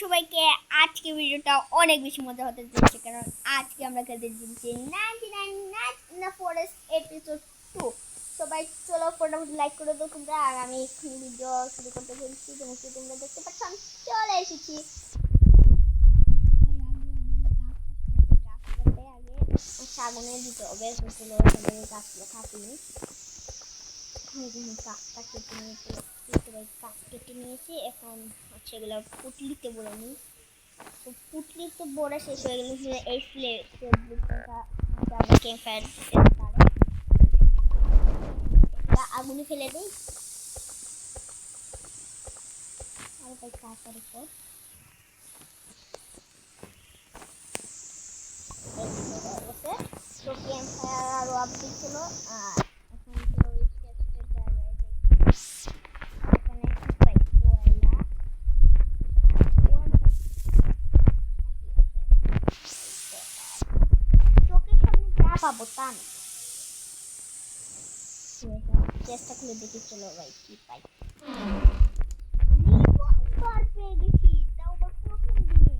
সবাইকে। আজকে ভিডিওটা অনেক বেশি মজা হতে যাচ্ছে, কারণ আজকে আমরা খেলতে যাচ্ছি 99 night in the forest episode 2। সবাই চলো ফটাফট লাইক করে দাও তোমরা। আর আমি এক্ষুনি ভিডিও শুরু করতে চলছি, যেমন তোমরা দেখতে পাচ্ছ আমি চলে এসেছি। আগে আগুনে দিতে হবে, গাছগুলো কাটিনি। গাছটা কেটে নিয়েছি, গাছ কেটে নিয়েছি। এখন হচ্ছে এগুলো পুটলিতে বলে নিই। তো পুটলিতে বড়া শেষ হয়ে গেলে এই আগুনে ফেলে দিই। আর তাই কাটার উপর তো ক্যাম্প ফায়ার আরো আপডেট ছিল। আর এখন চলো ওই টেস্টের জায়গায় এখানে কি পাই, কয়লা চোখের সামনে যা পাবো তা না। চেষ্টা খুলে দেখি, চলো ভাই কি পাই। পেয়ে গেছি, তাও আবার প্রথম দিনে।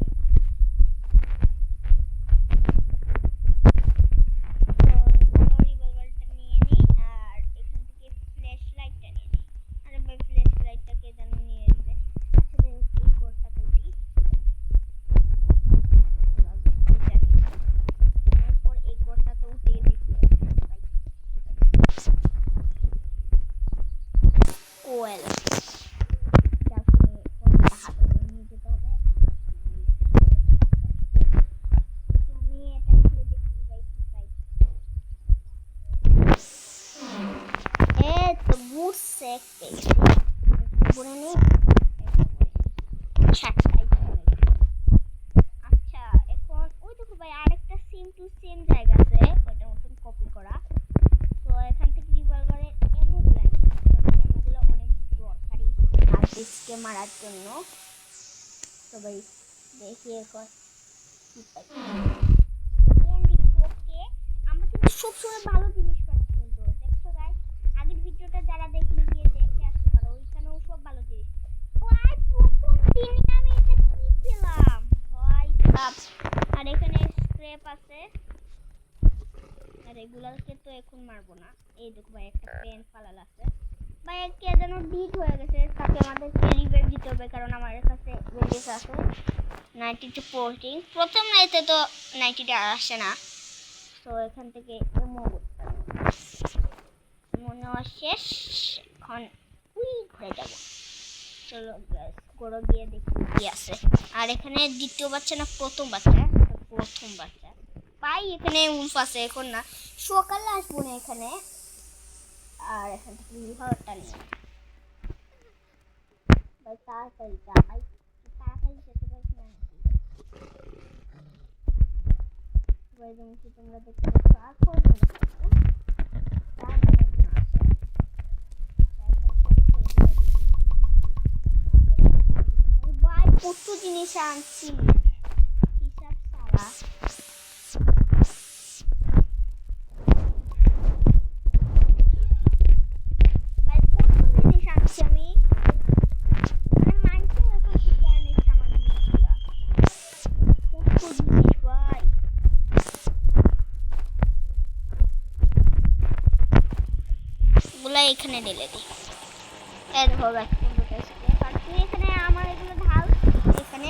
রিভলভারটা নিয়ে নিই আর এখান থেকে ফ্ল্যাশ লাইটটা নিয়ে নিই। আরে ভাই ফ্ল্যাশ লাইটটা কে যেন নিয়ে এসে আসলে এই ঘরটাতে উঠি। তারপর এই ঘরটাতে উঠে দেখি কোয়েল আচ্ছা, এখন ওই দেখো ভাই আরেকটা সেম টু সেম জায়গা আছে, ওইটার মতন কপি করা। তো এখান থেকে রিভলভারের এমোগুলো নিয়ে, এমোগুলো অনেক দরকারি আর্টিস্টকে মারার জন্য। তো ভাই দেখি এখন কি পাই। আমরা কিন্তু সবসময় ভালো জিনিস পাচ্ছি, কিন্তু দেখছো গাইস, আগের ভিডিওটা যারা দেখলে গিয়ে দেখে আসতে পারো, ওইখানেও সব ভালো জিনিস। ভাই প্রথম দিনে আমি এটা কি পেলাম ভাই সাপ। আর এখানে স্ক্র্যাপ আছে, আর এগুলাকে তো এখন মারবো না। এই দেখো ভাই একটা পেন ফালাল আছে ভাই, কে যেন ডিট হয়ে গেছে, তাকে আমাদেরকে রিভাইভ দিতে হবে, কারণ আমার কাছে রেডিস আছে 92 পোস্টিং। প্রথম নাইতে তো 90টা আসে না। তো এখান থেকে মনে হয় শেষ, এখন উই ঘুরে যাবো। চলো গড়ো গিয়ে দেখি কি আছে। আর এখানে দ্বিতীয় বাচ্চা না প্রথম বাচ্চা? প্রথম বাচ্চা পাই। এখানে উল্ফ আছে, এখন না, সকালে আসবো না এখানে। আর এখান থেকে লিভারটা নিয়ে ভাই তাড়াতাড়ি যা ভাই, তাড়াতাড়ি যেতে পারছি না নাকি ভাই? যেমন কি তোমরা দেখতে পাচ্ছ আর কয়জন ভাই কত জিনিস আনছি হিসাব ছাড়া। ভাই কত জিনিস আনছি আমি, মানছি এখন কি জানি আমার জিনিসগুলা কত জিনিস ভাই। গুলা এখানে ঢেলে দিই। দেখো গাছ এখানে আমার এগুলো ঢাল এখানে।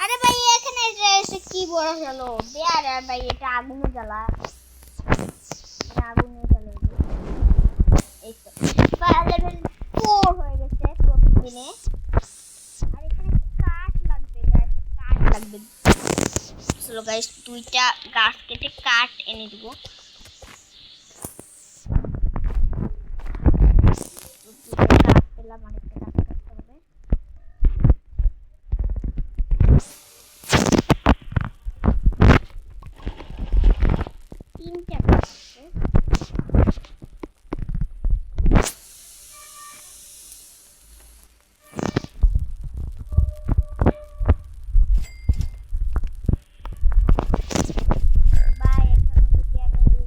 আরে ভাই এখানে এসে কি বড় হলো বেয়ার। আর ভাই এটা আগুনে জ্বালা, আগুনে জ্বালা। এই তো লেভেল 4 হয়ে গেছে প্রথম দিনে। আর এখানে কাঠ লাগবে গাইস, কাঠ লাগবে। চলো গাইস দুইটা গাছ কেটে কাঠ এনে দিব। কাঠ পেলাম, আরেকটা গাছ কাটতে হবে। তিনটা গাছ আছে। ভাই এখান থেকে আমি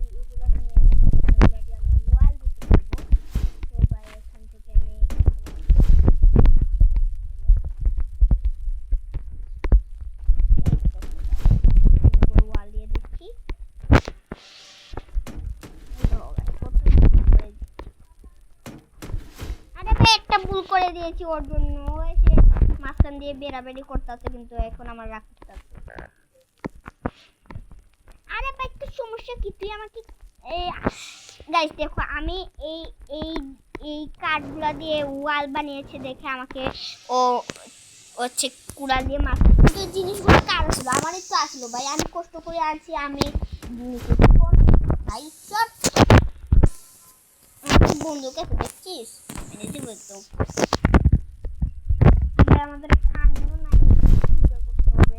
ভুল করে দিয়েছি ওর জন্য সে মাঝখান দিয়ে বেরাবেরি করতেছে কিন্তু এখন আমার রাগ করতেছে আরে ভাই একটু সমস্যা কি তুই আমাকে গাইস দেখো আমি এই এই এই কাঠগুলা দিয়ে ওয়াল বানিয়েছে দেখে আমাকে ও হচ্ছে কুড়াল দিয়ে মারছে কিন্তু জিনিসগুলো কার ছিল আমারই তো আসলো ভাই আমি কষ্ট করে আনছি আমি ভাই সব বন্ধুকে দেখছিস এনে দিব একদম আমাদের খানিও নাই করতে হবে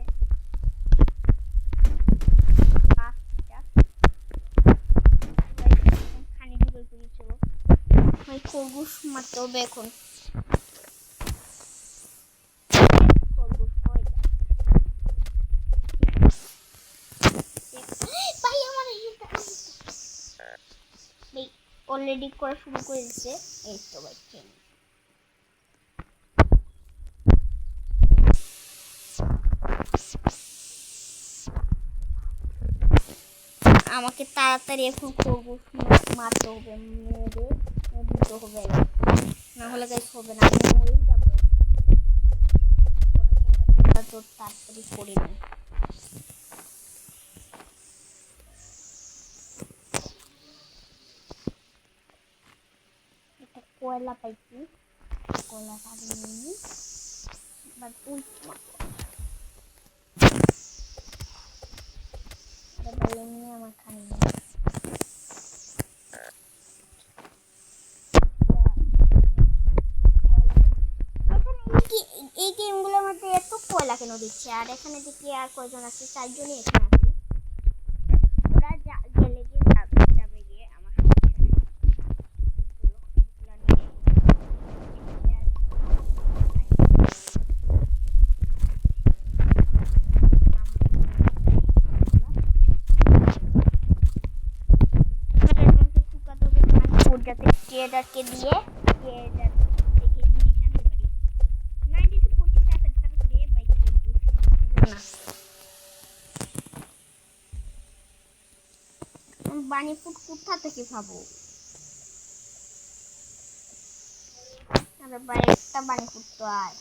খানি দিব করেছিল ভাই খরগোশ মারতে হবে এখন অলরেডি করা শুরু করে দিচ্ছে এই তো ভাই আমাকে তাড়াতাড়ি এখন খরগোশ মারতে হবে মেরে দিতে হবে না হলে গাইস হবে না আমি মরেই যাবো তোর তাড়াতাড়ি করে নি কয়লা পাইছি কয়লা কাটি নিয়ে বাট ওই ভালো নিয়ে আমার খানি এই গেমগুলোর মধ্যে এত কয়লা কেন দিচ্ছে আর এখানে দেখি আর কয়জন আছে 4 জনই এখানে আছে ওরা গেলে গিয়ে যাবে গিয়ে আমার যাতে ট্রেডারকে দিয়ে ট্রেডার থেকে জিনিস আনতে পারি 90-25 টাকা দিয়ে বাইক না বানি ফুড কোথা থেকে পাবো আরে ভাই একটা বানি ফুড তো আয়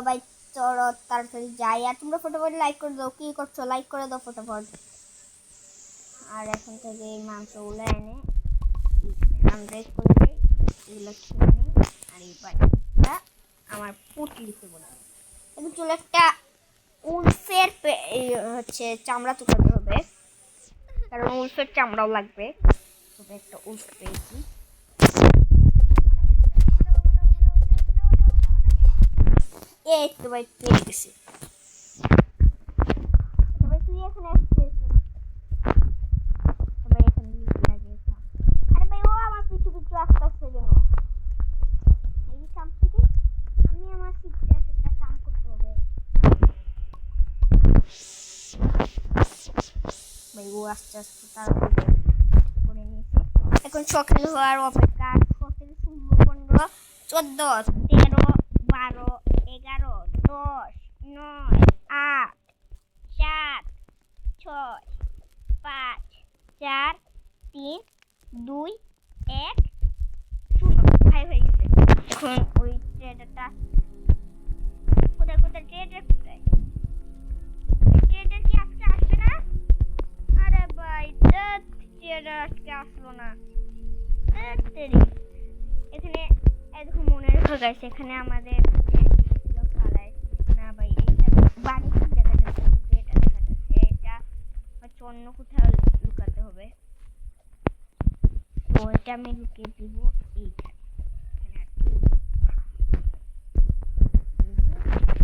ভাই চলো তাড়াতাড়ি যাই আর তোমরা ফটোফট লাইক করে দাও কি করছো লাইক করে দাও ফটোফট আর এখন থেকে এই মাংসগুলো এনে আনব্রেক করে এগুলো খেয়ে নিই আর এই বাড়িটা আমার পুটলিতে বলে এখন চলে একটা উলফের হচ্ছে চামড়া তুলতে হবে কারণ উলফের চামড়াও লাগবে তবে একটা উলফ পেয়েছি এই তো ভাই পেয়ে গেছি তবে তুই এখানে আসছিস তবে এখানে লাগিয়েছিলাম আরে ভাই ও আমার পিছু পিছু আসতেছে কেন এই কাম কি আমি আমার শিখতে একটা কাম করতে হবে ভাই ও আস্তে আস্তে তাড়াতাড়ি করে নিয়েছে এখন সকাল হওয়ার অপেক্ষা 17 16 15 14 13 12 11 10 9 8 7 6 5 4 3 2 1 0 ভাই হয়ে গেছে এখন ওই ট্রেডারটা কোথায় কোথায় ট্রেডার কোথায় ট্রেডার কি আজকে আসবে না আরে ভাই ট্রেডার আজকে আসলো না এখানে দেখো মনে রেখো গাইস এখানে আমাদের না ভাই এটা বাড়ি দেখা যাচ্ছে এটা দেখা যাচ্ছে এটা অন্য কোথাও লুকাতে হবে তো এটা আমি লুকিয়ে দিব এইখানে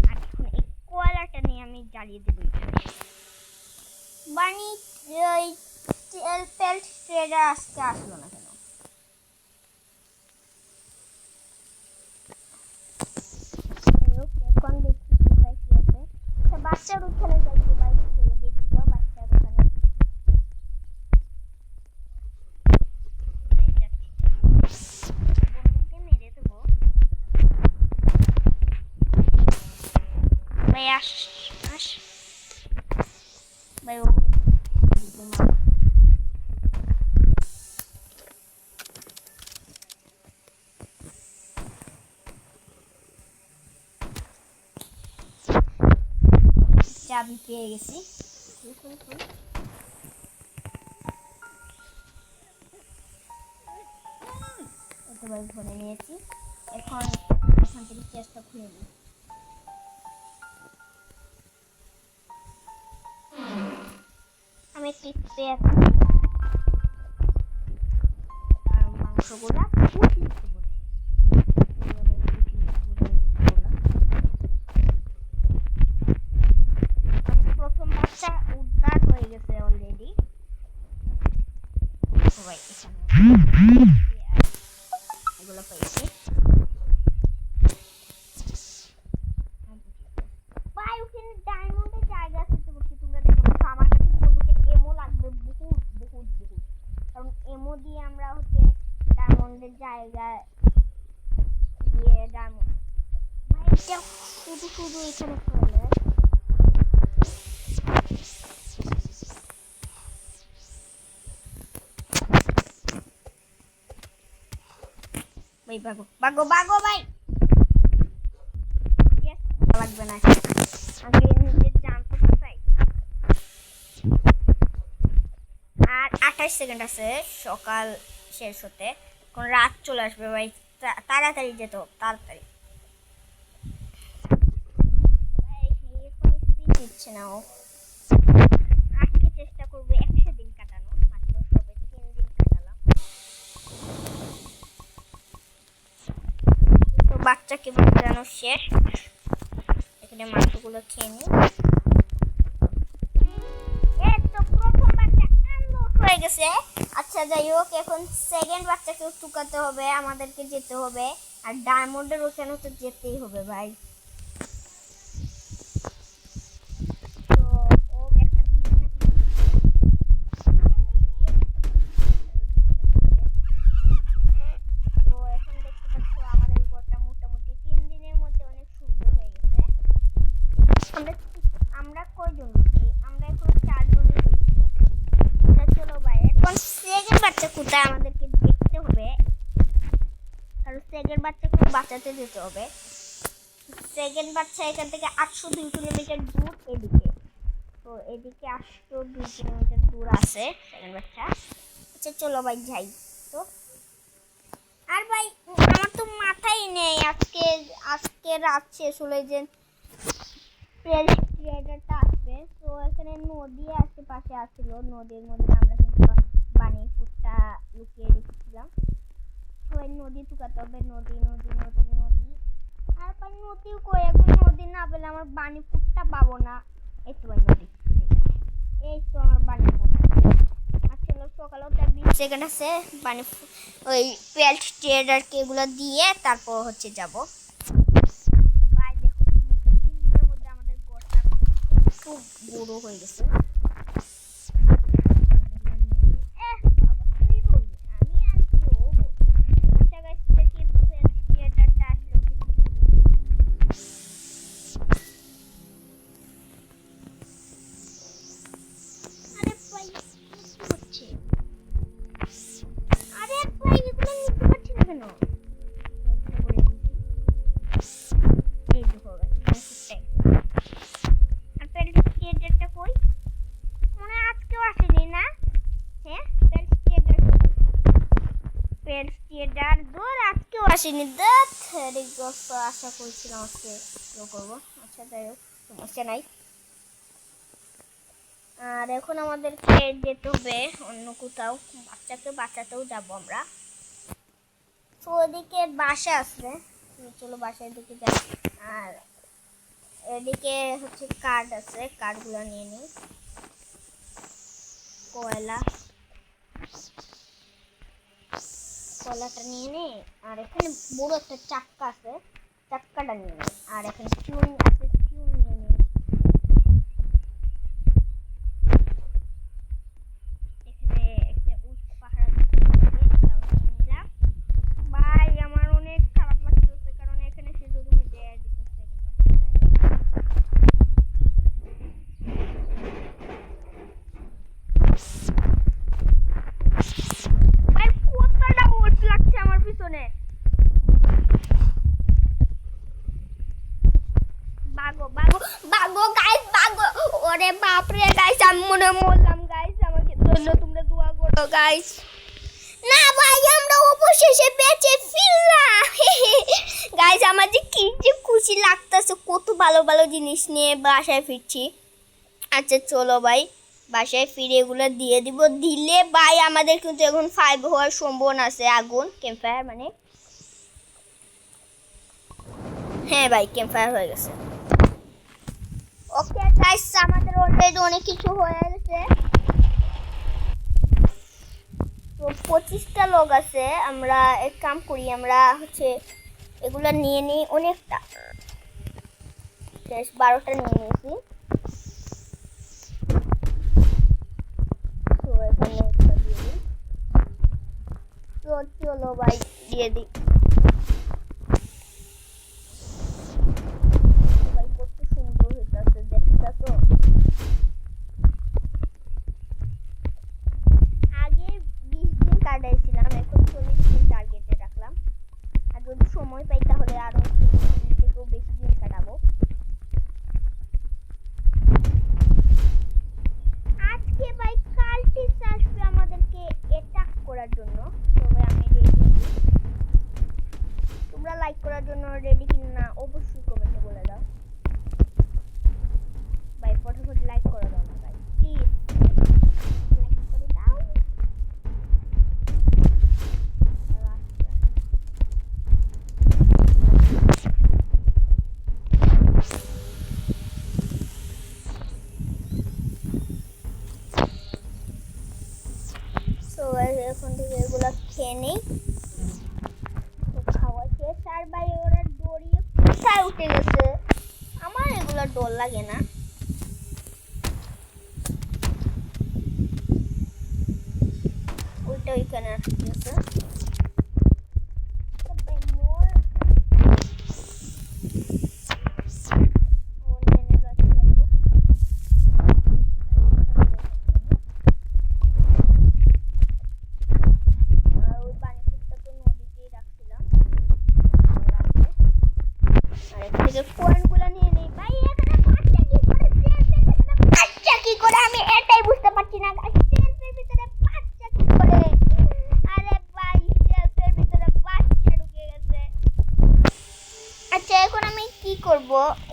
আর এখন এই কয়লাটা নিয়ে আমি জ্বালিয়ে দেবো বানি পেল্ট ট্রেডার আজকে আসলো না কেন এখন দেখছি কি আছে বাচ্চার ওখানে যাইতে ভাই, চলো দেখি তো বাচ্চার ওখানে। বন্ধুকে মেরে দেবো ভাই, আস আস ভাই। চাবি পেয়ে গেছি, এতবার ভরে নিয়েছি। এখন এখান থেকে চেষ্টা খুলে নিই। আমি টিপতে আছি আর মাংসগুলা প্রথম বাচ্চা উদ্ধার হয়ে গেছে অলরেডি সবাই। এগুলো পেয়েছি ভাই, ওখানে ডায়মন্ডের জায়গা আছে তো, তোমরা দেখতে পাচ্ছ। আমার কাছে বন্ধুকে এমও লাগবে বহুত বহুত বহুত, কারণ এমও দিয়ে আমরা হচ্ছে ডায়মন্ডের জায়গায় দিয়ে ডায়মন্ড ভাই এটা শুধু শুধু এখানে ফেলে। ভাই ভাগো ভাগো ভাগো ভাই, লাগবে না আগে নিজের জান তো চাই। আর 28 সেকেন্ড আছে সকাল শেষ হতে, কোন রাত চলে আসবে ভাই। তাড়াতাড়ি যেত, তাড়াতাড়ি ভাই। এখন স্পিড দিচ্ছে না ও। আজকে চেষ্টা করবো 100 দিন কাটানো, মাত্র সবে 3 দিন কাটালাম। তো বাচ্চাকে বাঁচানো শেষ, এখানে মাংসগুলো খেয়ে নিই। প্রথম বাচ্চা আনলক হয়ে গেছে। আচ্ছা যাই হোক, এখন সেকেন্ড বাচ্চাকে টুকাতে হবে, আমাদেরকে যেতে হবে। আর ডায়মন্ডের ওখানে তো যেতেই হবে ভাই। তো ও একটা তো এখন দেখতে পাচ্ছ আমাদের ঘরটা মোটামুটি 3 দিনের মধ্যে অনেক সুন্দর হয়ে গেছে। আমরা কয়জন রয়েছি? আমরা এখন 4 জনই রয়েছি। চলো ভাই, এখন সেকেন্ড বাচ্চা কোথায় আমাদেরকে দেখতে হবে, কারণ সেকেন্ড বাচ্চাকে বাঁচাতে যেতে হবে। সেকেন্ড বাচ্চা এখান থেকে 802 কিলোমিটার দূর এদিকে, তো এদিকে 802 কিলোমিটার দূর আছে সেকেন্ড বাচ্চা। আচ্ছা চলো ভাই যাই তো। আর ভাই আমার তো মাথায় নেই আজকে রাত শেষ হলে যে ট্রেডারটা আসবে। তো এখানে নদী আশেপাশে আসছিল, নদীর মধ্যে আমরা কিন্তু বানি ফুটটা লুকিয়ে রেখেছিলাম। তো এই নদী টুকাতে হবে, নদী নদী নদী নদী। আর ভাই নদী কই, এখন নদী না পেলে আমার বানি ফুটটা পাবো না। এই তো ভাই নদী, এই তো আমার বানি ফুট। আসলে সকালেও তার 20 সেকেন্ড আছে বানি ওই পেল্ট ট্রেডারকে এগুলো দিয়ে তারপর হচ্ছে যাব। ভাই দেখো 3 দিনের মধ্যে আমাদের ঘরটা খুব বড় হয়ে গেছে। বাবা তুই বলবি, আমি আর কি ও বলবো। আচ্ছা গাইস দেখি পেল্ট ট্রেডারটা আসলো কি। আরে ভাই কি হচ্ছে? আরে ভাই এগুলো নিতে পারছি না কেন? এই দেখো আর পেল্ট ট্রেডারটা কই? মনে আজকেও আসেনি না? হ্যাঁ পেল্ট ট্রেডার দূর আজকেও আসেনি। দেখ আশা করছিলাম আজকে করবো। আচ্ছা যাই হোক, সমস্যা নাই। আর এখন আমাদেরকে যেতে হবে অন্য কোথাও, বাচ্চাকে বাঁচাতেও যাবো আমরা। তো ওদিকে বাসা আসবে, চলো বাসার দিকে যাই। আর এদিকে হচ্ছে কার্ড আছে, কার্ডগুলো নিয়ে নিই। কয়লাটা নিয়ে নিই। আর এখানে বড় একটা চাক্কা আছে, চাক্কাটা নিয়ে নিই। আর এখানে চুন আছে, চুন নিয়ে নিই। আরে বাপ রে গাইস, আমি মনে হয় মরলাম গাইস, আমাকে জন্য তোমরা দোয়া করো গাইস। না ভাই, আমরা অবশেষে বেঁচে ফিরলাম গাইস। আমার যে কি যে খুশি লাগতেছে, কত ভালো ভালো জিনিস নিয়ে বাসায় ফিরছি। আচ্ছা চলো ভাই, বাসায় ফিরে এগুলো দিয়ে দিব। দিলে ভাই আমাদের কিন্তু এখন 5 হওয়ার সম্ভাবনা আছে। আগুন ক্যাম্পফায়ার মানে, হ্যাঁ ভাই ক্যাম্পফায়ার হয়ে গেছে। ওকে গাইস, আমাদের অলরেডি অনেক কিছু হয়ে গেছে। তো 25টা লোক আছে। আমরা এক কাম করি, আমরা হচ্ছে এগুলা নিয়ে নিই অনেকটা। 12টা নিয়ে নিয়েছি। তো এখানে একটা দিয়ে দিই। তো চলো ভাই দিয়ে দিই। ভাই কত সুন্দর হইতেছে, দেখতে তো। আগে 20 দিন কাটাইছিলাম, এখন 40 দিন টার্গেটে রাখলাম। আর যদি সময় পাই তাহলে আরো 40 দিন থেকেও বেশি দিন কাটাবো। আজকে ভাই কালটিস আসবে আমাদেরকে অ্যাটাক করার জন্য। তবে আমি রেডি। তোমরা লাইক করার জন্য রেডি কিনা অবশ্যই কমেন্টে বলে দাও ভাই। ফটাফট লাইক করে দাও না ভাই, প্লিজ লাইক করে দাও। তো এখন থেকে এগুলা খেয়ে নেই। খাওয়া শেষ। আর ভাই ওরা দড়িয়ে কোথায় উঠে গেছে, আমার এগুলা ডর লাগে না। ওইটা ওইখানে আসতেছে।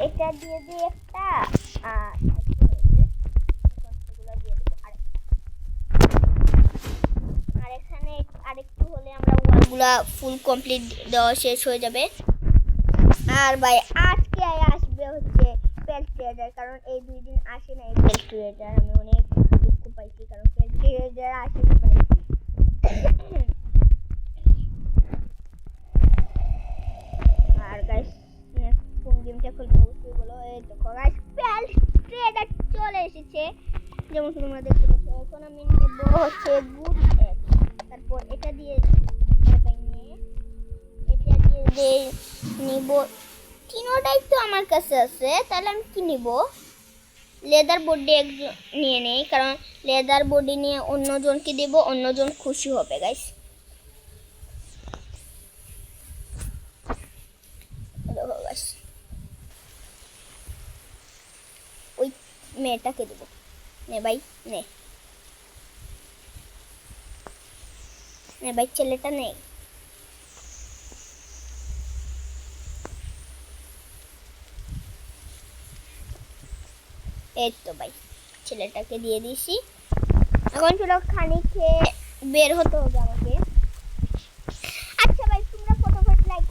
এটা দিয়ে দিই একটা, আর এখানে আরেকটু হলে আমরা ওয়ালগুলা ফুল কমপ্লিট দেওয়া শেষ হয়ে যাবে। আর ভাই আজকে আসবে হচ্ছে পেল্ট ট্রেডার, কারণ এই 2 দিন আসে না এই পেল্ট ট্রেডার। আমি অনেক দুঃখ পাইছি, কারণ পেল্ট ট্রেডার আসে না ভাই। আর গাইস কোন গেমটা খেলবো অবশ্যই বলো। এই দেখো গাইস পেল্ট ট্রেডার চলে এসেছে, যেমন তোমরা দেখতে পাচ্ছ। এখন আমি নেব হচ্ছে গুড এড, তারপর এটা দিয়ে নিব। তিনোটাই তো আমার কাছে আছে, তাহলে আমি কি নিব? লেদার বডি নিয়ে নেই, কারণ লেদার বডি নিয়ে অন্যজনকে দেব, অন্যজন খুশি হবে গাইস। ওই মেয়েটাকে দেব। নে ভাই নে, নে ভাই ছেলেটা নেই। এই তো ভাই ছেলেটাকে দিয়ে দিছি। এখন চলো খানি খেয়ে বের হতে হবে আমাকে। আচ্ছা ভাই তোমরা ফটোফট লাইক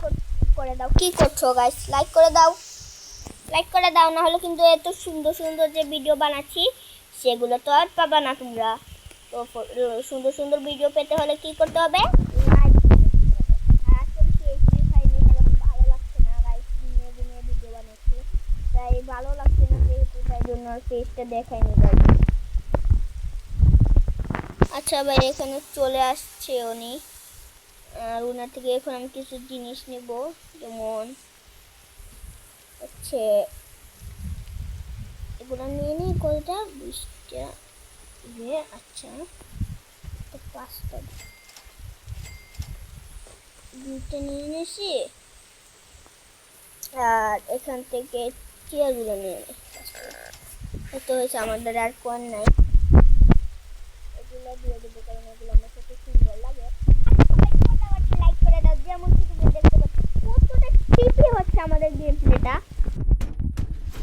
করে দাও। কি করছো গাইস? লাইক করে দাও, লাইক করে দাও, না হলে কিন্তু এত সুন্দর সুন্দর যে ভিডিও বানাচ্ছি সেগুলো তো আর পাবা না তোমরা। তো সুন্দর সুন্দর ভিডিও পেতে হলে কি করতে হবে? লাইক। আসলে পেজটি খাইনি, কারণ ভালো লাগছে না গাইস, দিনে দিনে ভিডিও বানাচ্ছি তাই ভালো লাগছে না, যেহেতু তাই জন্য পেজটা দেখাইনি গাইস। আচ্ছা ভাই এখানে চলে আসছে উনি, আর ওনার থেকে এখন আমি কিছু জিনিস নেব, যেমন হচ্ছে এগুলো নিয়ে নিই। কয়টা? 20টা। আচ্ছা তো 5টা 2টা নিয়ে নিয়েছি। আর এখান থেকে চেয়ারগুলো নিয়ে নিই। এত হয়েছে, আমাদের আর কোন নাই। এগুলো দিয়ে দেবো কারণ এগুলো আমার কাছে সুন্দর লাগে। লাইক করে দাও, যেমন কি তুমি দেখতে পাচ্ছ কতটা টিপি হচ্ছে আমাদের গেম প্লেটা।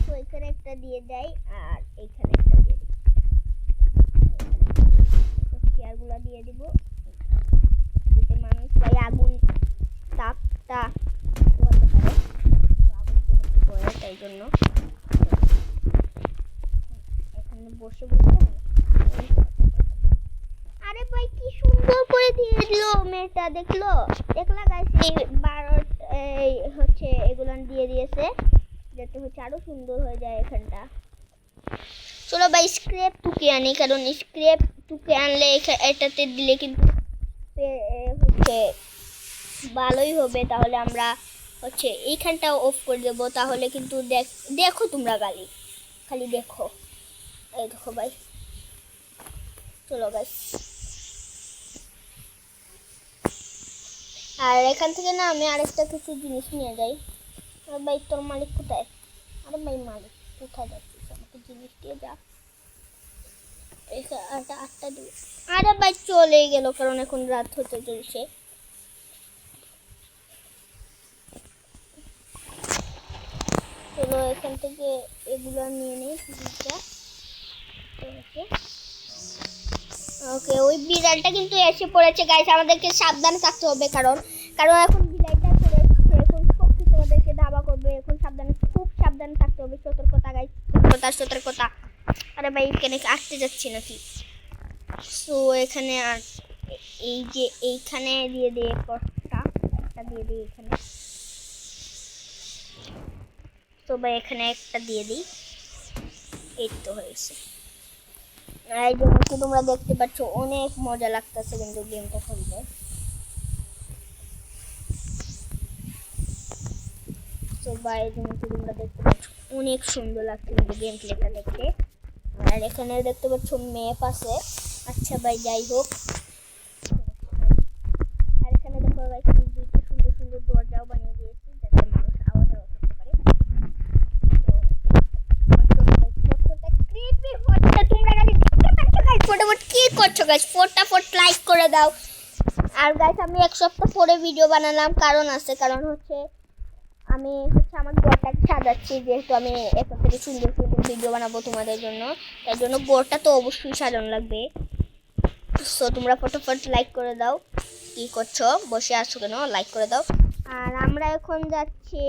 তো এখানে একটা দিয়ে দেয় আর এইখানে একটা দিয়ে দিই। চেয়ারগুলো দিয়ে দিব যাতে মানুষ চাই আগুন তাপটা পোহাতে পারে। তো আগুন পোহাতে পারে তাই জন্য এখানে বসে বসে। আরে ভাই কি সুন্দর করে দিয়ে দিল মেয়েটা, দেখলা গাইস? এই 12 এই হচ্ছে এগুলো দিয়ে দিয়েছে যাতে হচ্ছে আরো সুন্দর হয়ে যায় এখানটা। চলো ভাই স্ক্র্যাপ টুকে আনি, কারণ স্ক্র্যাপ টুকে আনলে এটাতে দিলে কিন্তু হচ্ছে ভালোই হবে। তাহলে আমরা হচ্ছে এইখানটা অফ করে দেবো, তাহলে কিন্তু দেখো তোমরা খালি দেখো, এই দেখো ভাই। চলো গাইস, আর এখান থেকে না আমি আরেকটা কিছু জিনিস নিয়ে যাই। ভাই তোর মালিক কোথায়? আরে ভাই মালিক কোথায় যাচ্ছিস? আমাকে জিনিস দিয়ে যা। আটটা দিবে। আরে ভাই চলে গেল, কারণ এখন রাত হতে চলছে। চলো এখান থেকে এগুলো নিয়ে নেই দুইটা। ওকে, ওই বিড়ালটা কিন্তু এসে পড়েছে গাইস, আমাদেরকে সাবধানে থাকতে হবে, কারণ এখন বিড়ালটা চলে এসেছে। এখন সব কিছু আমাদেরকে ধাবা করবে। এখন খুব সাবধানে থাকতে হবে। সতর্কতা গাইস, সতর্কতা। আরে ভাই এখানে আসতে যাচ্ছি নাকি? সো এখানে আর এই যে এইখানে দিয়ে দিই একটা দিয়ে দিই এখানে। তো ভাই এখানে একটা দিয়ে দিই। এই তো হয়েছে। এই যেমন কি তোমরা দেখতে পাচ্ছ অনেক মজা লাগতেছে কিন্তু গেমটা খেলতে। তো ভাই যেমন কি তোমরা দেখতে পাচ্ছ অনেক সুন্দর লাগছে কিন্তু গেম প্লেটা দেখতে। আর এখানে দেখতে পাচ্ছ ম্যাপ আছে। আচ্ছা ভাই যাই হোক, আর এখানে দেখো ভাই দুইটা সুন্দর সুন্দর দরজাও বানিয়ে দিয়েছি যাতে মানুষ আওয়াজ করতে পারে। ফটাফট লাইক করে দাও। আর গাইস আমি এক সপ্তাহ পরে ভিডিও বানালাম, কারণ হচ্ছে আমি আমার ঘরটাকে সাজাচ্ছি। যেহেতু আমি এখন থেকে সুন্দর সুন্দর ভিডিও বানাবো তোমাদের জন্য, তাই জন্য ঘরটা তো অবশ্যই সাজানো লাগবে। সো তোমরা ফটাফট লাইক করে দাও। কি করছো, বসে আছো কেন? লাইক করে দাও। আর আমরা এখন যাচ্ছি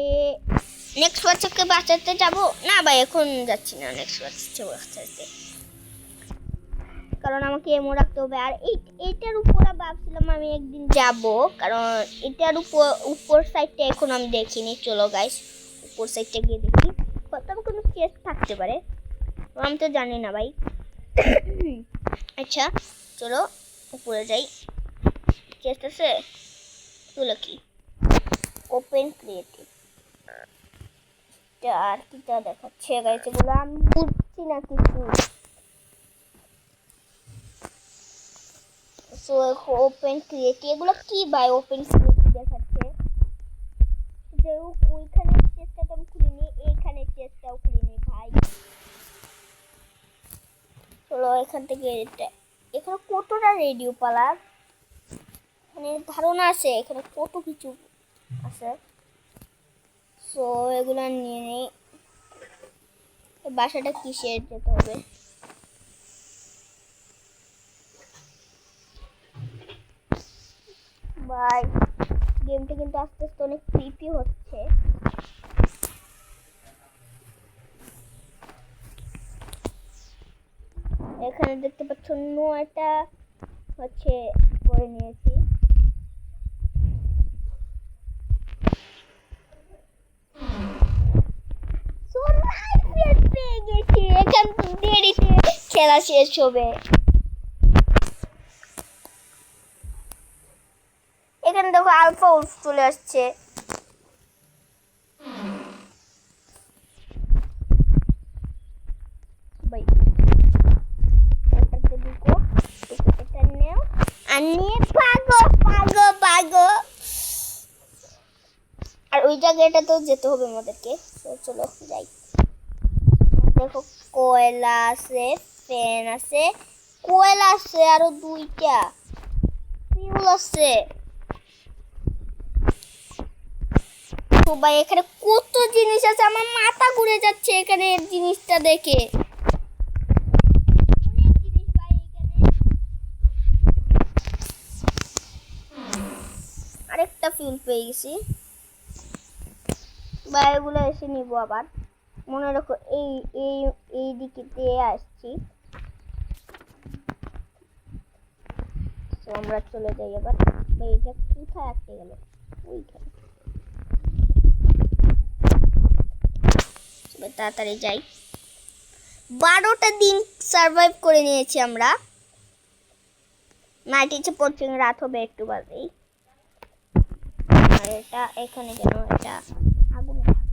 নেক্সট বাচ্চাকে বাঁচাতে যাব না ভাই, এখন যাচ্ছি না নেক্সট বাচ্চা বাঁচাতে, কারণ আমাকে এমন রাখতে হবে। আর এইটার উপরে ভাবছিলাম আমি একদিন যাব, কারণ এটার উপর সাইডটা এখন আমি দেখিনি। চলো গাইস উপর সাইডটা গিয়ে দেখি, তবে কোনো চেস্ট থাকতে পারে, আমি তো জানি না ভাই। আচ্ছা চলো উপরে যাই। চেস্ট আছে? চলো কি ওপেন ক্রিয়েটিভ আর কিটা দেখাচ্ছে গাইছে বলে আমি বুঝছি না কিছু। সো ওপেন ক্রিয়েটিভ এগুলো কি ভাই? ওপেন ক্রিয়েটিভ দেখাচ্ছে যে ওইখানে চেষ্টা তো আমি খুলিনি, এইখানে চেষ্টাও খুলিনি ভাই। চলো এখান থেকে এখানে কতটা রেডিও পালার মানে ধারণা আছে, এখানে কত কিছু আছে। সো এগুলো নিয়ে নেই। বাসাটা কিসের যেতে হবে? ভাই গেমটা কিন্তু আস্তে আস্তে অনেক ক্রিপি হচ্ছে। এখানে দেখতে পাচ্ছ একটা হচ্ছে করে নিয়েছি। পেয়ে গেছি, এখান দেরিতে খেলা শেষ হবে। এখানে দেখো আলফা উলফ চলে আসছে। ভাই এটাতে ঢুকো, এটা নাও আর নিয়ে ভাগো। আর ওই জায়গাটা তো যেতে হবে আমাদেরকে। চলো যাই। দেখো কয়লা আছে, ফ্যান আছে, কয়লা আছে আরো 2টা, ফিউল আছে। তো ভাই এখানে কত জিনিস আছে, আমার মাথা ঘুরে যাচ্ছে এখানে জিনিসটা দেখে। অনেক জিনিস ভাই এখানে। আরেকটা ফিউল পেয়ে গেছি ভাই, এগুলো এসে নিব আবার। মনে রাখো এই এই এই দিকে দিয়ে আসছি। তো আমরা চলে যাই এবার। ভাই এটা কোথায় আটকে গেল? ওইখানে। তাড়াতাড়ি যাই। 12টা দিন সার্ভাইভ করে নিয়েছি আমরা। নাইট ইচ্ছে পড়ছে, রাত হবে একটু বাদেই। আর এটা এখানে যেন এটা আগুনে আমার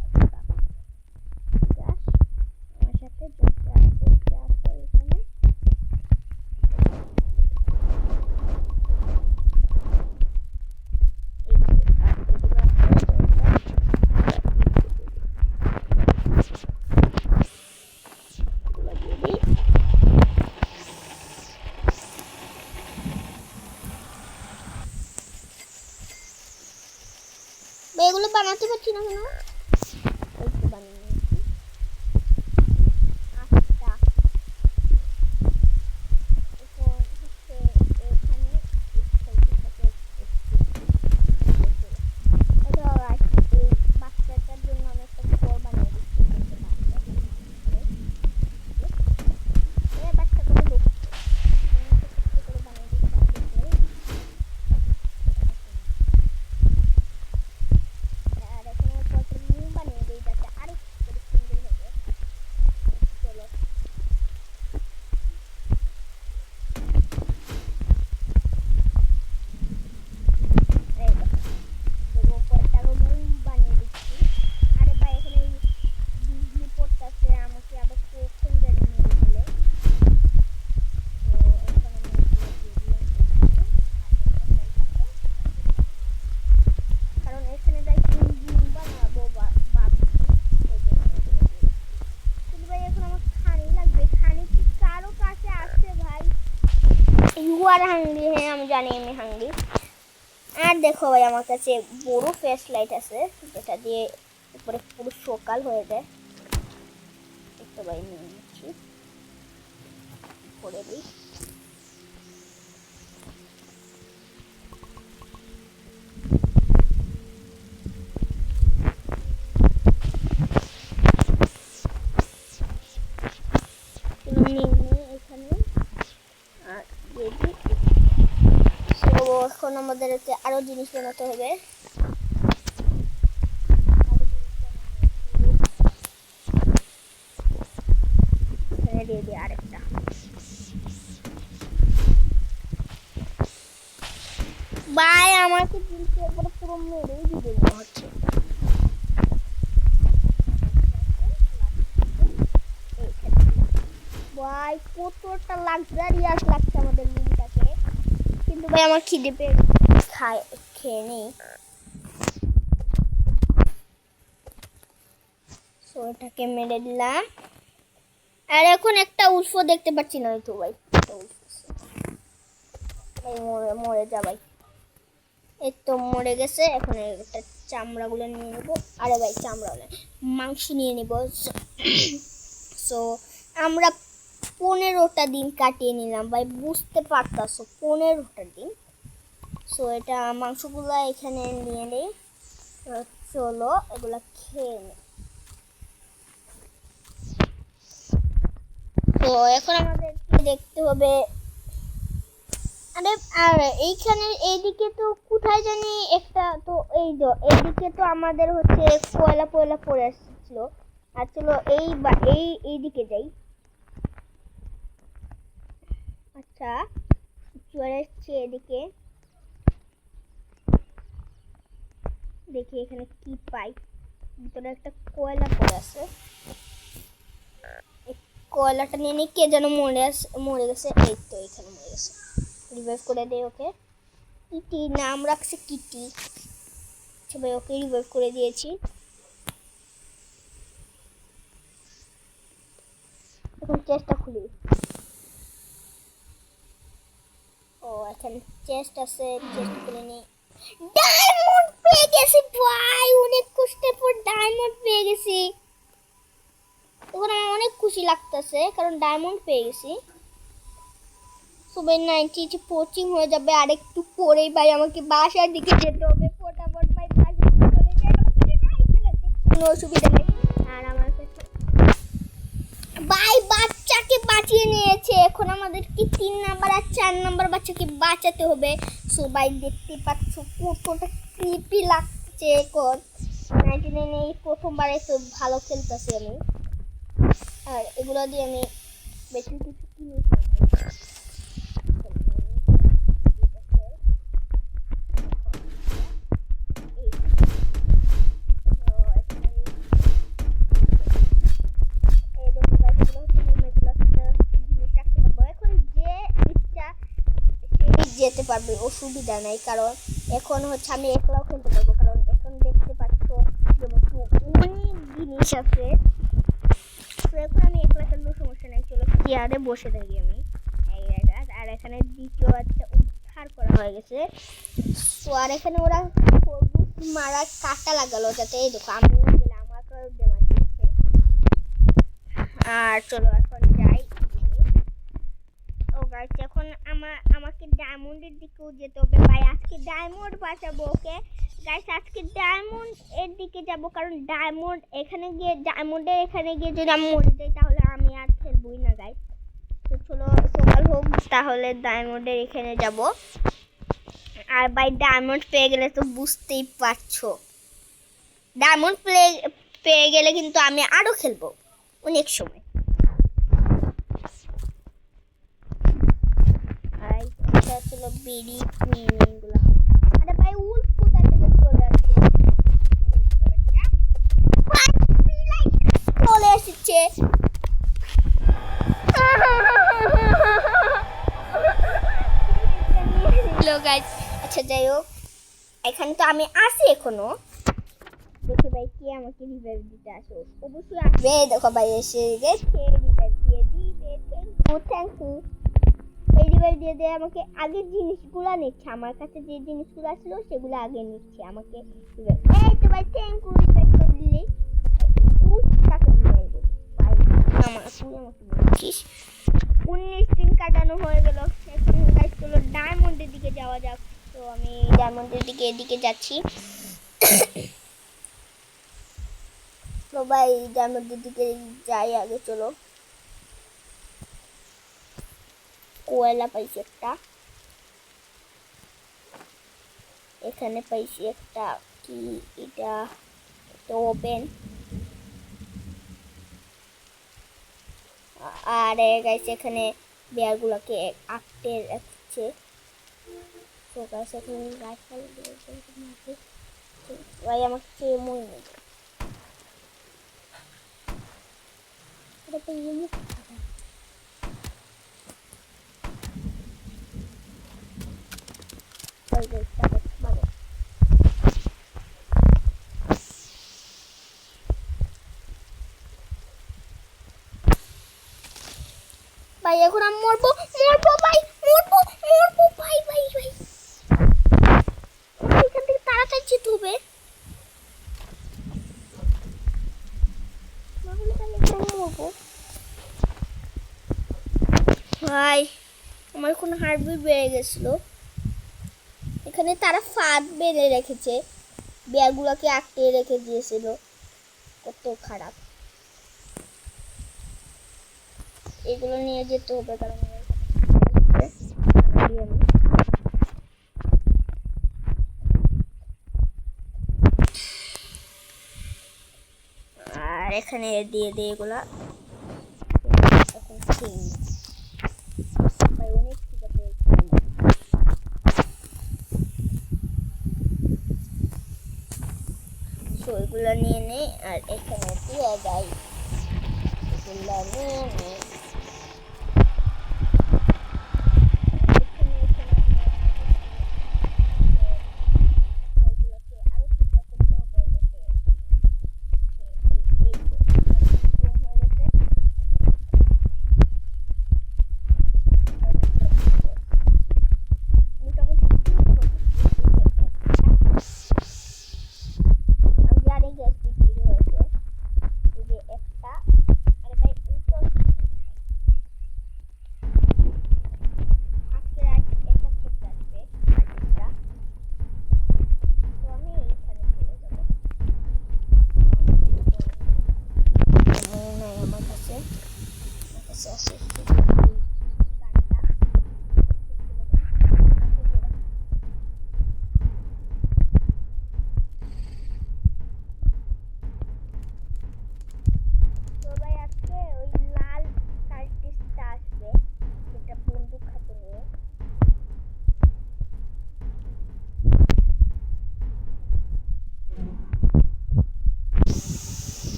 সাথে আছে এখানে। এগুলো বানাতে পারছি না কেন? বানিয়ে হাঙ্গরি। হ্যাঁ আমি জানি আমি হাঙ্গরি। আর দেখো ভাই আমার কাছে বড় ফ্ল্যাশ লাইট আছে, যেটা দিয়ে উপরে পুরো সকাল হয়ে যায়। একটু ভাই নিয়ে নিচ্ছি, করে দিই। এখানে আর এখন আমাদের আরো জিনিস বানাতে হবে। দিয়ে দিই আরেকটা। ভাই আমাকে জিনিসের উপরে পুরো মেরেই দিবে মনে হচ্ছে। ভাই কতটা লাক্সারিয়াস লাগছে আমাদের রুমটাকে, কিন্তু ভাই আমার খিদে পেয়ে খেয়ে নেই। ওটাকে মেরে দিলাম। আর এখন একটা উলফো দেখতে পাচ্ছি না তো ভাই, মরে যা ভাই। এই তো মরে গেছে। এখন একটা চামড়াগুলো নিয়ে নেবো। আরে ভাই চামড়া মাংস নিয়ে নেবো। সো আমরা 15টা দিন কাটিয়ে নিলাম ভাই, বুঝতে পারতাছো 15টা দিন। সো এটা মাংসগুলো এখানে নিয়ে নেই। চলো এগুলা খেয়ে নি। তো এখন আমাদের দেখতে হবে। আরে আর এইখানে এইদিকে তো কোথায় জানি একটা, তো এইদিকে তো আমাদের হচ্ছে কয়লা পড়ে আসছিল। আর চলো এইদিকে যাই। আচ্ছা চলে এসছি এদিকে, দেখি এখানে কি পাই। ভিতরে একটা কয়লা পড়ে আছে, কয়লাটা নিয়ে নিই। কে যেন মরে গেছে। এই তো এখানে মরে গেছে। রিভাইভ করে দেই ওকে। কিটি নাম রাখছে কিটি। সবাই ওকে রিভাইভ করে দিয়েছি। এখন চেষ্টা খুলি। ও এখানে চেস্ট আছে, চেস্ট খুলে নি। ডায়মন্ড পেয়ে গেছি ভাই, অনেক কষ্টের পর ডায়মন্ড পেয়ে গেছি। এখন আমার অনেক খুশি লাগতেছে কারণ ডায়মন্ড পেয়ে গেছি। সুবের 90 কোচিং হয়ে যাবে আর একটু পরেই ভাই আমাকে বাসার দিকে যেতে হবে। ফটাফট ভাই বাসার দিকে চলে যাই, কোনো অসুবিধা নেই। আর আমার কাছে ভাই বাচ্চাকে বাঁচিয়ে নিয়েছে, এখন আমাদেরকে 3 নাম্বার আর 4 নাম্বার বাচ্চাকে বাঁচাতে হবে। সো ভাই দেখতে পাচ্ছ কতটা ক্রিপি লাগছে। এখন 99 এই প্রথমবার একটু ভালো খেলতেছি আমি, আর এগুলো দিয়ে আমি বেশি কিছু কিনেছি। যেতে পারবে, অসুবিধা নাই, কারণ এখন হচ্ছে আমি একলাও খেলতে পারবো, কারণ এখন দেখতে পাচ্ছ অনেক জিনিস আছে। তো এখন আমি একলা খেললেও সমস্যা নাই, চলো চেয়ারে বসে থাকি আমি। আর এখানে দ্বিতীয় বাচ্চা উদ্ধার করা হয়ে গেছে। তো আর এখানে ওরা মারা কাটা লাগালো যাতে এই দেখো আমি গেলে আমাকেও ড্যামেজ দিচ্ছে। আর চলো এখন যাই। ও গাইস এখন আমাকে ডায়মন্ডের দিকেও যেতে হবে ভাই, আজকে ডায়মন্ড বাঁচাবো। ওকে গাইস আজকে ডায়মন্ড এর দিকে যাব, কারণ ডায়মন্ড এখানে গিয়ে ডায়মন্ডের এখানে গিয়ে যদি আমি মরে যাই তাহলে আমি আর খেলবই না গাইস। তো চলো সকাল হোক তাহলে ডায়মন্ডের এখানে যাব। আর ভাই ডায়মন্ড পেয়ে গেলে তো বুঝতেই পারছো, ডায়মন্ড পেয়ে গেলে কিন্তু আমি আরো খেলবো অনেক সময়। চলো বিড়ি এগুলো। আরে ভাই উল্ফ কোথা থেকে চলে আসছে, চলে এসেছে। আচ্ছা যাই হোক, এখানে তো আমি আসি এখনো। দেখি ভাই কে আমাকে রিভাইভ দিতে আসো, অবশ্যই আসবে। দেখো ভাই এসে গেছে, রিভাইভ দিয়ে দিবে। Thank you. এই রিভাইভ দিয়ে দিয়ে আমাকে আগের জিনিসগুলো নিচ্ছে, আমার কাছে যে জিনিসগুলো আসলো সেগুলো আগে নিচ্ছে আমাকে। এই তো ভাই থ্যাংক ইউ, রিভাইভ করে দিলি। তাকে মারবো ভাই, তুই আমাকে বলছিস। 19 দিন কাটানো হয়ে গেল। এখন গাইস চলো ডায়মন্ডের দিকে যাওয়া যাক। তো আমি ডায়মন্ডের দিকে এদিকে যাচ্ছি। তো ভাই ডায়মন্ডের দিকে যাই আগে, চলো। কোয়েলা পাইছি একটা, এখানে পাইছি একটা, কি এটা ওপেন। আর গাইস এখানে বেয়ারগুলোকে আটকে রাখছে। তো গাইস এখানে গাছ ভাই আমাকে মই নেই। ভাই এখন আমি মরবো ভাই, মরবো ভাই ভাই ভাই। এখান থেকে তাড়াতাড়ি যেতে হবে, ভাই আমার কোনো হার্টবিট বেড়ে গেছিল। এখানে তারা ফাঁদ বেঁধে রেখেছে, বেয়ারগুলোকে আটকে রেখে দিয়েছিল, কত খারাপ। এগুলো নিয়ে যেতে হবে, কারণ আর এখানে দিয়ে দিয়ে এগুলা অনেক এগুলো নিয়ে নেই আর এখানে দিয়ে যাই, এগুলো নিয়ে নেই।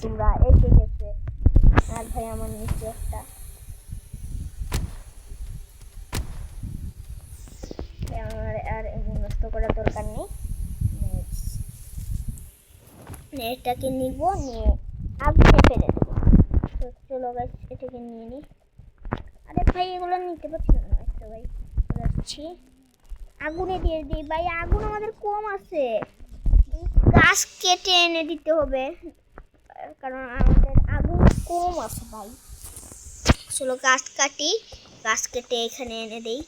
তোমরা এসে গেছে আর ভাই আমার নিচে একটা আর নষ্ট করার দরকার নেই এটাকে নিব নিয়ে আগুনে ফেলে দেবো তো চলো গাইস এটাকে নিয়ে নিই আরে ভাই এগুলো নিতে পারছি না একটা ভাই যাচ্ছি আগুনে দিয়ে দিই ভাই আগুন আমাদের কম আছে গাছ কেটে এনে দিতে হবে কারণ আমাদের আগুন কম আছে ভাই চলো গাছ কাটি গাছ কেটে এখানে এনে দেই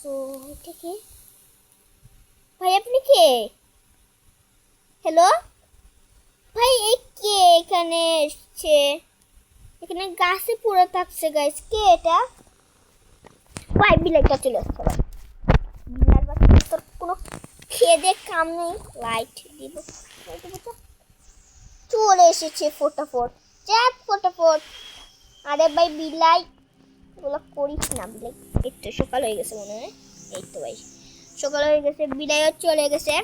তো এটা কি ভাই আপনি কে হ্যালো ভাই এই কে এখানে এসছে এখানে গাছে পড়ে থাকছে গাইস কে এটা ভাই বিলাইটা চলে আসছে বিলার বাচ্চা তোর কোনো খেদে কাম নেই লাইট দিব চলে এসেছে ফটাফট চাপ ফটাফট আরে ভাই বিলাই ওগুলো করিস না বিলাই এই তো সকাল হয়ে গেছে মনে হয় এই তো ভাই সকাল হয়ে গেছে বিদায়ও চলে গেছে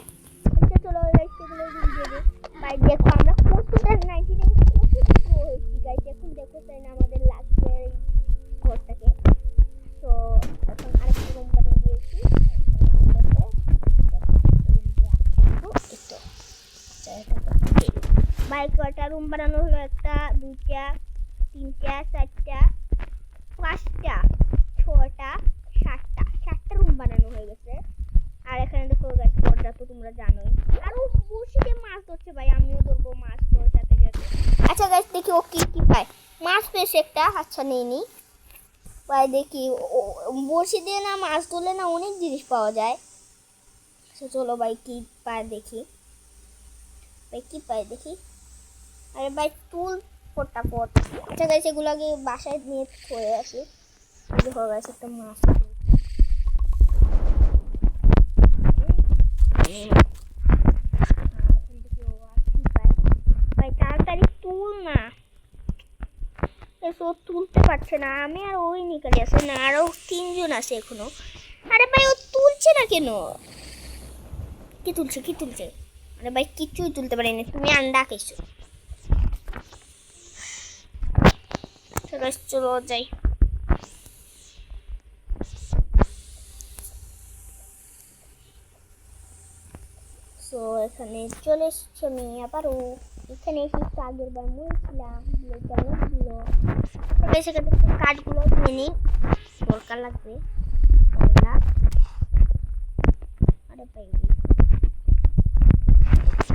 আচ্ছা চলো এগুলো দিয়ে দিই ভাই দেখো আমরা কতটা 99 কতটা হয়েছি গাইস এখন দেখো তাই না আমাদের লাগবে ঘরটাকে তো এখন আরেকটা রুম বানিয়ে দিয়েছি ভাই কয়টা রুম বানানো হলো একটা দুইটা তিনটা চারটা পাঁচটা ছটা সাতটা রুম বানানো হয়ে গেছে আর এখানে দেখো গাছ পর্দা তো তোমরা জানোই আর ও বড়শিতে মাছ ধরছে ভাই আমিও ধরবো মাছ তোর সাথে সাথে আচ্ছা গাছ দেখি ও কি কি পায় মাছ পেয়েছে একটা আচ্ছা নেই নি ভাই দেখি বড়শি দিয়ে না মাছ ধরলে না অনেক জিনিস পাওয়া যায় চলো ভাই কি পায় দেখি ভাই কি পায় দেখি আরে ভাই তুল ফটাফট আচ্ছা গাছ এগুলো আগে বাসায় নিয়ে থয়ে আসি দেখো গাছ একটা মাছ ভাই তাড়াতাড়ি তুল না এসো তুলতে পারছে না আমি আর ওই নিকালে আছে না আরো তিনজন আছে এখনো আরে ভাই ও তুলছে না কেন কি তুলছে আরে ভাই কিছুই তুলতে পারিনি তুমি আন্ডা খেয়েছো চলো যাই তো এখানে চলে এসেছি আমি আবারও এখানে এসে আগের বার মরেছিলাম দিল সেখান থেকে কাঠগুলো নিয়ে নিই দরকার লাগবে আরে ভাই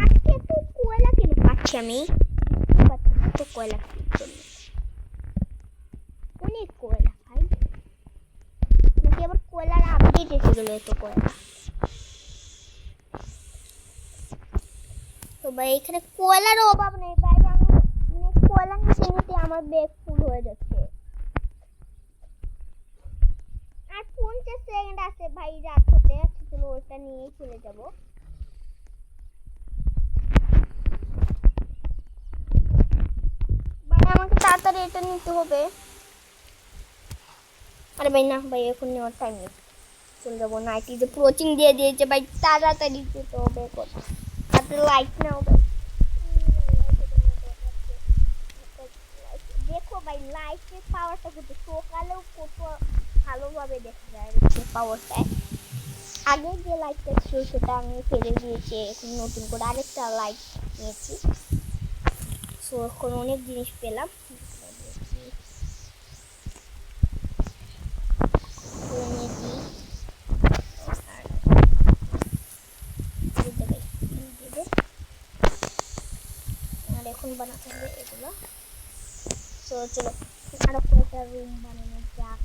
আজকে এত কয়লা কেন পাচ্ছি আমি এত কয়লা অনেক কয়লা ভাই নাকি আবার কয়লার আপডেট এসে গেল এত কয়লা তো ভাই এখানে কয়লার অভাব নেই ভাই আমি মানে কয়লা নিতে নিতে আমার ব্যাগ ফুল হয়ে যাচ্ছে আর 50 সেকেন্ড আছে ভাই রাত হতে আছে চলো ওটা নিয়েই চলে যাব ভাই আমাকে তাড়াতাড়ি এটা নিতে হবে আরে ভাই না ভাই এখন নেওয়ার টাইম নেই চলে যাবো নাইটি যে কোচিং দিয়ে দিয়েছে ভাই তাড়াতাড়ি যেতে হবে কথা তাতে লাইট নাও ভাই দেখো ভাই লাইটের পাওয়ারটা কত সকালেও কত ভালোভাবে দেখা যায় পাওয়ারটা আগে যে লাইটটা ছিল সেটা আমি ফেলে দিয়েছি এখন নতুন করে আরেকটা লাইট নিয়েছি সো এখন অনেক জিনিস পেলাম আর এখন বানাতে হবে এগুলো তো চলো আরো কয়েকটা রুম বানানো যাক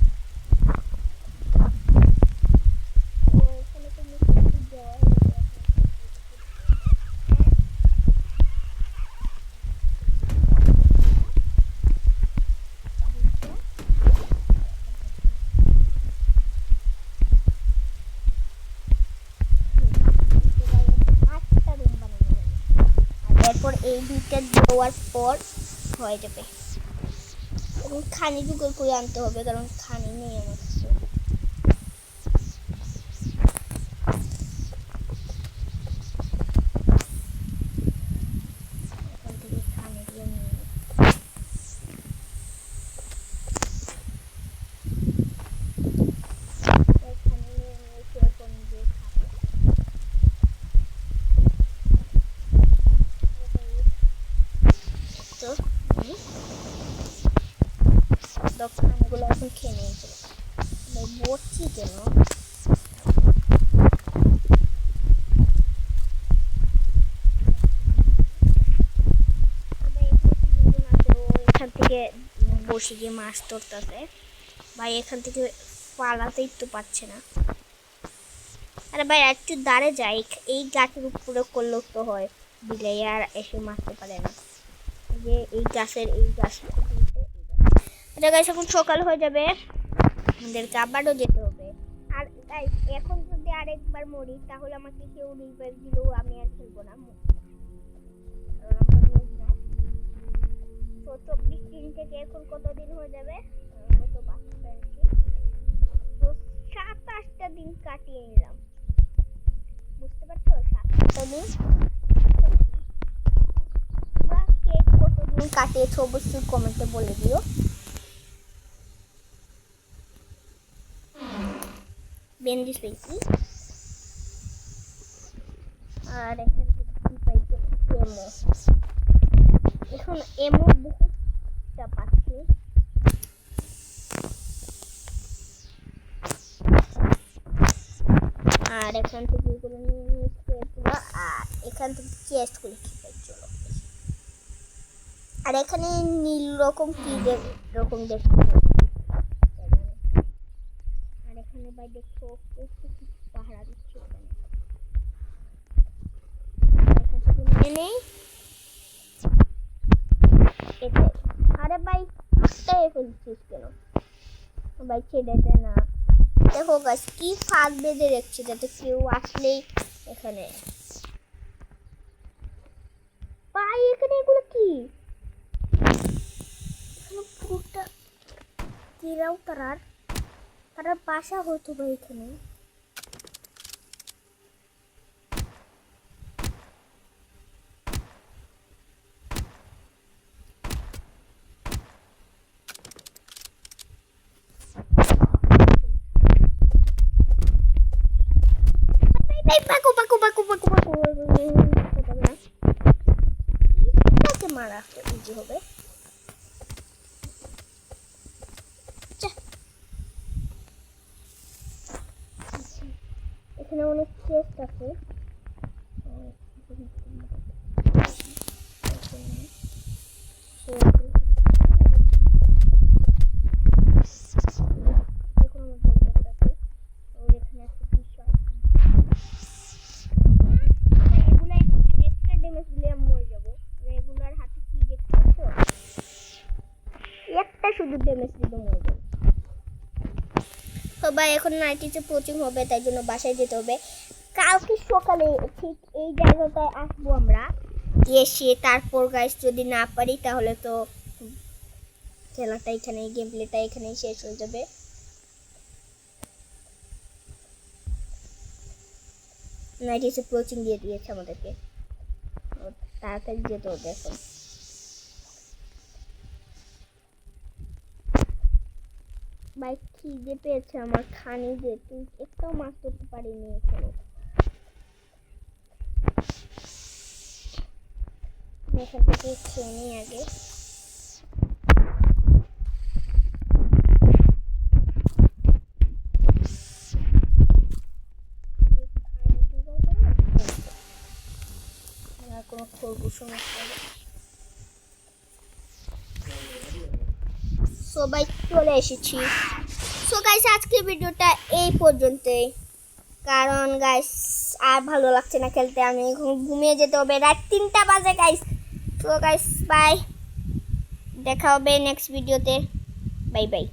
এই দুইটা দেওয়ার পর হয়ে যাবে। এবং খানি জোগাড় করে আনতে হবে, কারণ খানি নেই আমার কাছে। এখান থেকে খানিগুলো নিয়ে নিই। খানি নিয়ে নিয়ে সেরকম দিয়ে খাবো। তো খানিগুলো এখন খেয়ে নিয়েছিল, বসছি কেন? এখান থেকে বসে গিয়ে মাছ ধরতেছে ভাই, এখান থেকে পালাতেই তো পারছে না। আরে ভাই একটু দাঁড়ে যাই, এই গাছের উপরে করলেও তো হয়, দিলে আর এসে মারতে পারে না। যে এই গাছের এই গাছ আচ্ছা গাছ, এখন সকাল হয়ে যাবে, আমাদেরকে আবারও যেতে হবে। আর গাইস এখন যদি আরেকবার মরি তাহলে আমাকে কেউ রিভাইভ দিলেও আমি আর খেলবো না, তো 24 দিন থেকে এখন কতদিন হয়ে যাবে? কত 27টা দিন কাটিয়ে নিলাম, বুঝতে পারছো? 7টা দিন। তোমরা কে কতদিন কাটিয়েছো অবশ্যই কমেন্টে বলে দিও। বেন্ডিস পেয়েছি, আর এখান থেকে কি পাইছি? এমো। এখন এমো বহুতটা পাচ্ছি। আর এখান থেকে এগুলো নিয়ে নিচ্ছে, আর এখান থেকে চেস্ট করে কি পাইছো? আর এখানে নীল রকম কি রকম দেখতে, আর এখানে ভাই দেখো একটু পাহারা দিচ্ছে এখানে। আরে ভাই ফেলছিস কেন ভাই? ছেড়ে দে না। দেখো গাছ কি ফাঁক বেঁধে রেখেছে যাতে কেউ আসলেই এখানে ভাই। এখানে এগুলো কি? এখানে পুরোটা কিরাও তারা বাসা হতো ভাই এখানে। মারা ইজি হবে। এখানে অনেক চেস্ট আছে, শুধু ড্যামেজ দিলে মরে যাবে। তো ভাই এখন নাইটিতে কোচিং হবে, তাই জন্য বাসায় যেতে হবে। কালকে সকালে ঠিক এই জায়গাটায় আসবো আমরা, এসে তারপর গাইস যদি না পারি তাহলে তো খেলাটা এখানেই, গেম প্লেটা এখানেই শেষ হয়ে যাবে। নাইটিতে কোচিং দিয়ে দিয়েছে আমাদেরকে, তাড়াতাড়ি যেতে হবে এখন। ভাই খিদে পেয়েছে আমার, খানি যে তুই একটাও মাছ করতে পারিনি এখানে। এখান থেকে খেয়ে নিই আগে। কোনো খরগোশ সবাই চলে এসেছি। সো গাইস আজকের ভিডিওটা এই পর্যন্তই, কারণ গাইস আর ভালো লাগছে না খেলতে, আমি এখন ঘুমিয়ে যেতে হবে, রাত 3টা বাজে গাইস। সো গাইস বাই, দেখা হবে নেক্সট ভিডিওতে, বাই বাই।